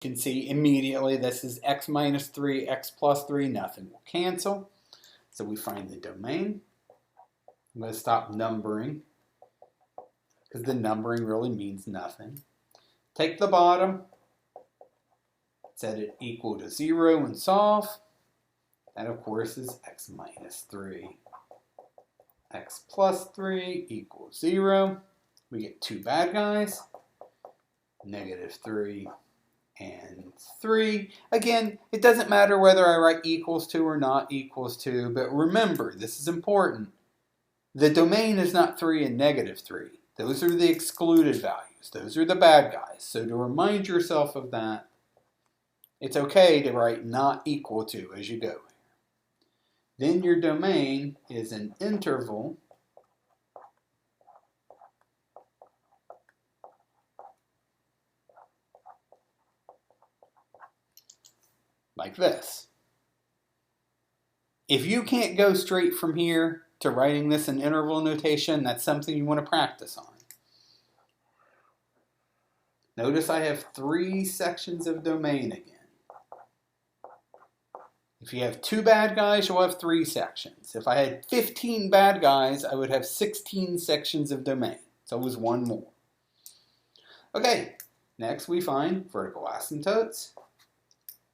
You can see immediately this is x minus 3, x plus 3, nothing will cancel. So we find the domain. I'm going to stop numbering because the numbering really means nothing. Take the bottom, set it equal to 0 and solve. That of course is x minus 3. X plus 3 equals 0. We get two bad guys, negative 3 and 3. Again, it doesn't matter whether I write equals to or not equals to, but remember, this is important. The domain is not 3 and negative 3. Those are the excluded values. Those are the bad guys. So to remind yourself of that, it's okay to write not equal to as you go. Then your domain is an interval like this. If you can't go straight from here to writing this in interval notation, that's something you want to practice on. Notice I have 3 sections of domain again. If you have 2 bad guys, you'll have 3 sections. If I had 15 bad guys, I would have 16 sections of domain. It's always one more. Okay, next we find vertical asymptotes.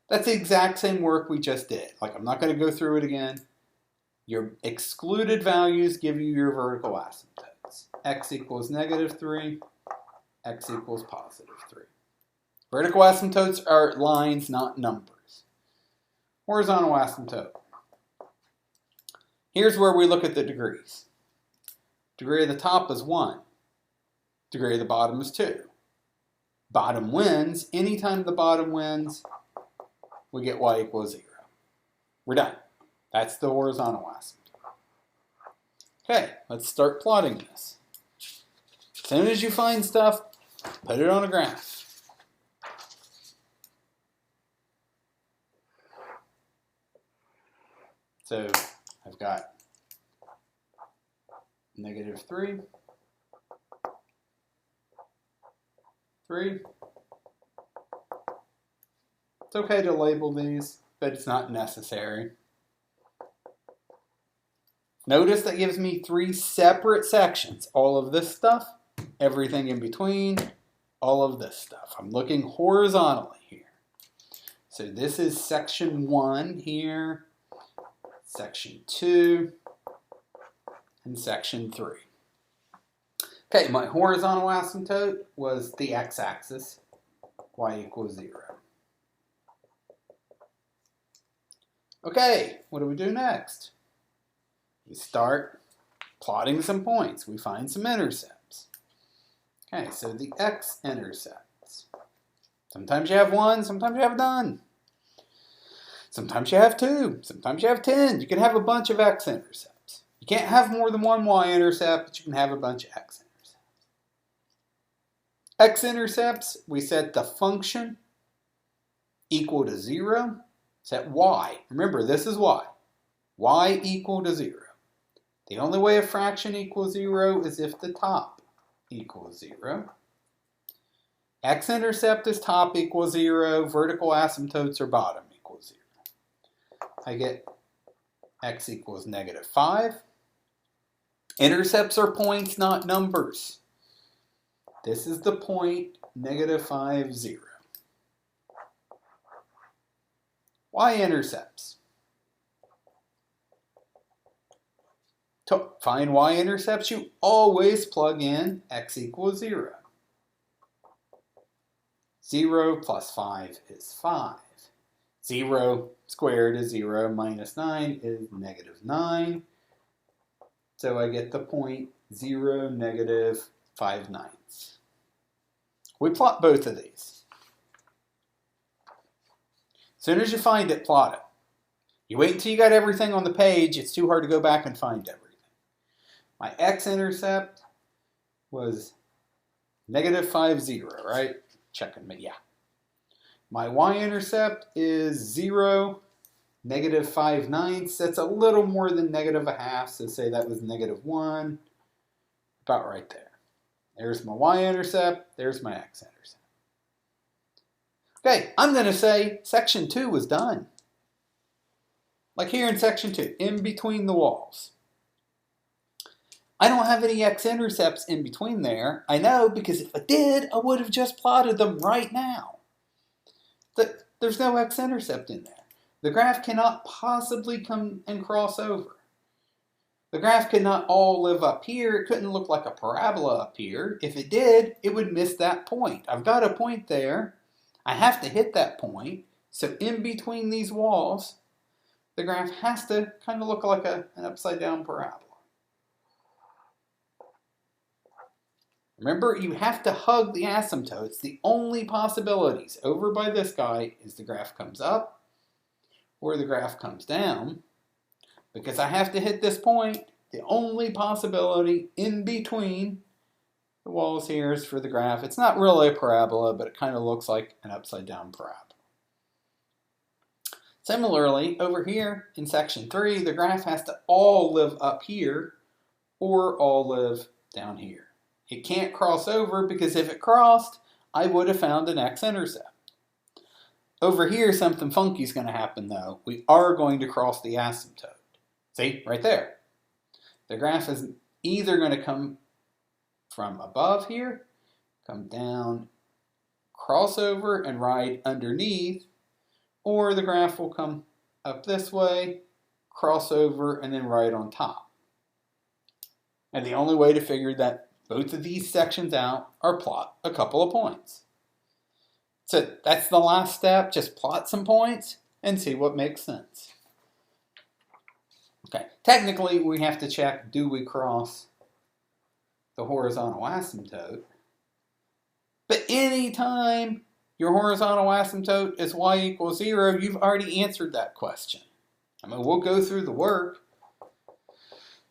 That's the exact same work we just did. Like, I'm not going to go through it again. Your excluded values give you your vertical asymptotes. X equals negative 3, x equals positive 3. Vertical asymptotes are lines, not numbers. Horizontal asymptote. Here's where we look at the degrees. Degree of the top is 1. Degree of the bottom is 2. Bottom wins. Anytime the bottom wins, we get y equals 0. We're done. That's the horizontal asymptote. Okay, let's start plotting this. As soon as you find stuff, put it on a graph. So I've got negative 3, 3. It's okay to label these, but it's not necessary. Notice that gives me 3 separate sections. All of this stuff, everything in between, all of this stuff. I'm looking horizontally here. So this is section 1 here, section 2, and section 3. Okay, my horizontal asymptote was the x-axis, y equals 0. Okay, what do we do next? We start plotting some points. We find some intercepts. Okay, so the x-intercepts. Sometimes you have 1, sometimes you have none. Sometimes you have 2, sometimes you have 10. You can have a bunch of x-intercepts. You can't have more than one y-intercept, but you can have a bunch of x-intercepts. X-intercepts, we set the function equal to 0. Set y. Remember, this is y. Y equal to 0. The only way a fraction equals 0 is if the top equals 0. X-intercept is top equals 0. Vertical asymptotes are bottom equals 0. I get x equals negative 5. Intercepts are points, not numbers. This is the point, negative 5, 0. Y-intercepts. To find y-intercepts, you always plug in x equals 0. 0 plus 5 is 5. 0 squared is 0 minus 9 is negative 9. So I get the point 0, negative 5/9. We plot both of these. As soon as you find it, plot it. You wait until you got everything on the page. It's too hard to go back and find everything. My x-intercept was negative 5, 0, right? Checking me, yeah. My y-intercept is 0, negative 5/9. That's a little more than negative 1/2, so say that was negative 1. About right there. There's my y-intercept, there's my x-intercept. Okay, I'm going to say section 2 was done. Like here in section 2, in between the walls. I don't have any x-intercepts in between there. I know, because if I did, I would have just plotted them right now. There's no x-intercept in there. The graph cannot possibly come and cross over. The graph could not all live up here. It couldn't look like a parabola up here. If it did, it would miss that point. I've got a point there. I have to hit that point. So in between these walls, the graph has to kind of look like an upside down parabola. Remember, you have to hug the asymptotes. The only possibilities over by this guy is the graph comes up or the graph comes down. Because I have to hit this point, the only possibility in between the walls here is for the graph. It's not really a parabola, but it kind of looks like an upside down parabola. Similarly, over here in section 3, the graph has to all live up here or all live down here. It can't cross over because if it crossed, I would have found an x-intercept. Over here, something funky is going to happen though. We are going to cross the asymptote. See, right there. The graph is either going to come from above here, come down, cross over and ride underneath, or the graph will come up this way, cross over, and then ride on top. And the only way to figure that both of these sections out are plot a couple of points. So that's the last step. Just plot some points and see what makes sense. Okay, technically we have to check, do we cross the horizontal asymptote? But anytime your horizontal asymptote is y equals 0, you've already answered that question. I mean, we'll go through the work.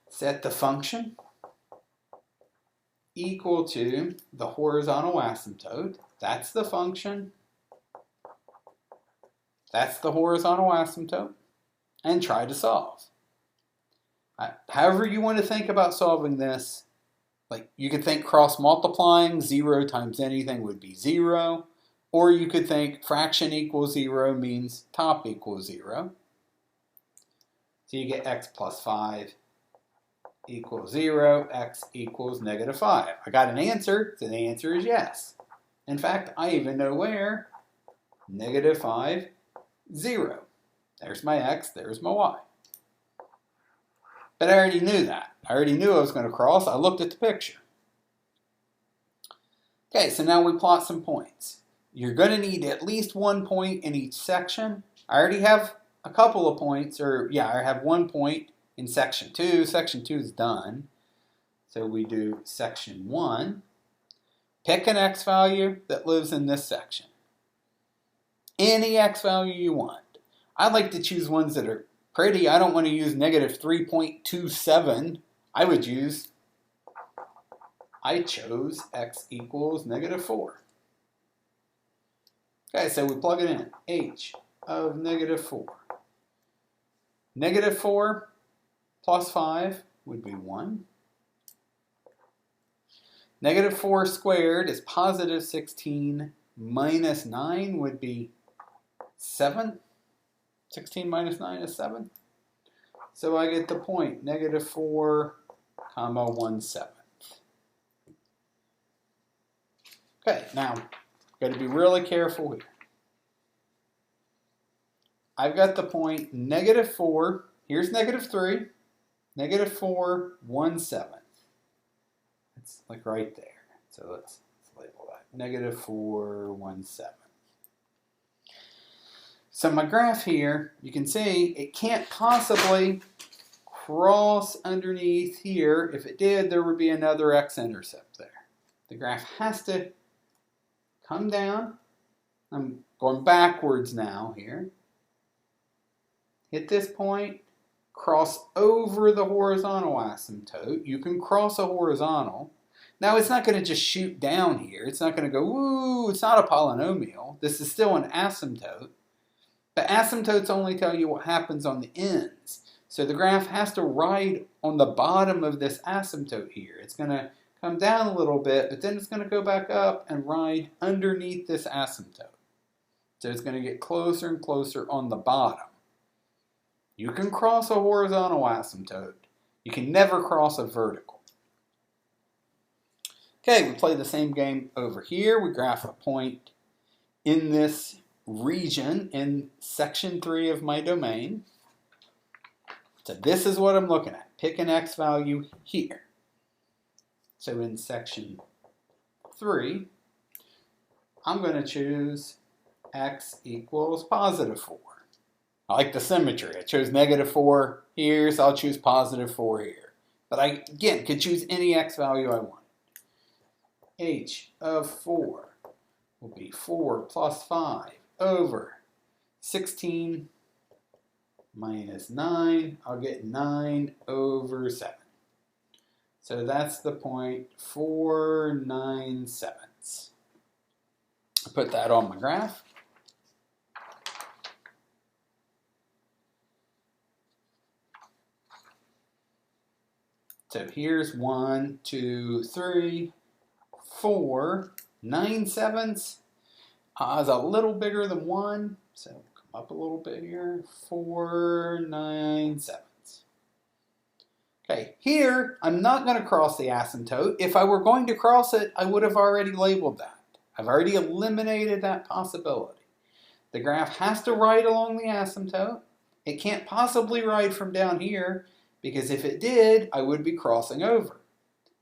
Set the function equal to the horizontal asymptote. That's the function. That's the horizontal asymptote. And try to solve. However you want to think about solving this, like you could think cross multiplying, 0 times anything would be 0. Or you could think fraction equals 0 means top equals 0. So you get x plus 5 equals 0, x equals negative 5. I got an answer, so the answer is yes. In fact, I even know where. Negative 5, 0. There's my x, there's my y. But I already knew that. I already knew I was going to cross. I looked at the picture. Okay, so now we plot some points. You're going to need at least 1 point in each section. I already have a couple of points, I have 1 point in section 2. Section 2 is done. So we do section 1. Pick an x value that lives in this section. Any x value you want. I like to choose ones that are pretty. I don't want to use negative 3.27. I chose x equals negative 4. Okay, so we plug it in. H of negative 4. Negative 4 plus 5 would be 1. Negative 4 squared is positive 16 minus 9 would be 7. 16 minus 9 is 7. So I get the point, negative 4, comma 1/7. Okay, now, got to be really careful here. I've got the point negative 4, here's negative 3, negative 4, 1/7. It's like right there. So let's label that. Negative 4, 1/7. So my graph here, you can see it can't possibly cross underneath here. If it did, there would be another x-intercept there. The graph has to come down. I'm going backwards now here. Hit this point, cross over the horizontal asymptote. You can cross a horizontal. Now it's not going to just shoot down here. It's not going to go, woo, it's not a polynomial. This is still an asymptote. But asymptotes only tell you what happens on the ends. So the graph has to ride on the bottom of this asymptote here. It's going to come down a little bit, but then it's going to go back up and ride underneath this asymptote. So it's going to get closer and closer on the bottom. You can cross a horizontal asymptote. You can never cross a vertical. Okay, we play the same game over here. We graph a point in this region in section 3 of my domain. So this is what I'm looking at. Pick an x value here. So in section 3, I'm going to choose x equals positive 4. I like the symmetry. I chose negative 4 here, so I'll choose positive 4 here. But I, again, could choose any x value I want. H of 4 will be 4 plus 5 over 16 minus 9. I'll get 9 over 7. So that's the point 4, 9 sevenths. I put that on my graph. So here's 1, 2, 3, 4, 9 sevenths. Is a little bigger than 1, so come up a little bit here. 4, 9 sevenths. Okay, here I'm not going to cross the asymptote. If I were going to cross it, I would have already labeled that. I've already eliminated that possibility. The graph has to ride along the asymptote. It can't possibly ride from down here, because if it did, I would be crossing over.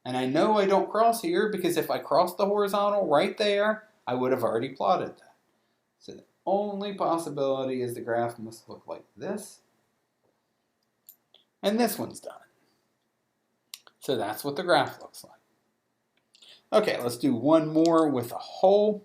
And I know I don't cross here because if I cross the horizontal right there, I would have already plotted that. So the only possibility is the graph must look like this. And this one's done. So that's what the graph looks like. Okay, let's do one more with a hole.